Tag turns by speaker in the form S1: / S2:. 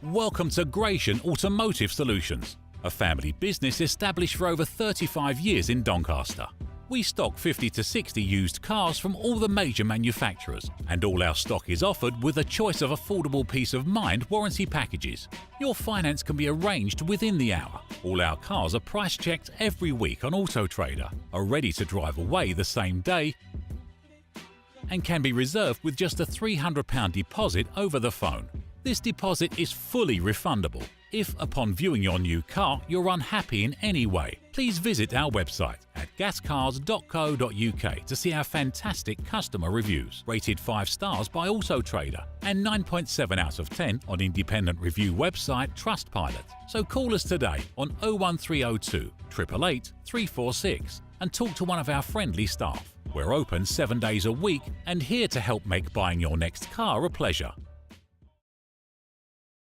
S1: Welcome to Gratian Automotive Solutions, a family business established for over 35 years in Doncaster. We stock 50 to 60 used cars from all the major manufacturers, and all our stock is offered with a choice of affordable peace of mind warranty packages. Your finance can be arranged within the hour. All our cars are price checked every week on Auto Trader, are ready to drive away the same day, and can be reserved with just a £300 deposit over the phone. This deposit is fully refundable. If, upon viewing your new car, you're unhappy in any way, please visit our website at gascars.co.uk to see our fantastic customer reviews, rated 5 stars by Auto Trader and 9.7 out of 10 on independent review website Trustpilot. So call us today on 01302 888 346 and talk to one of our friendly staff. We're open 7 days a week and here to help make buying your next car a pleasure.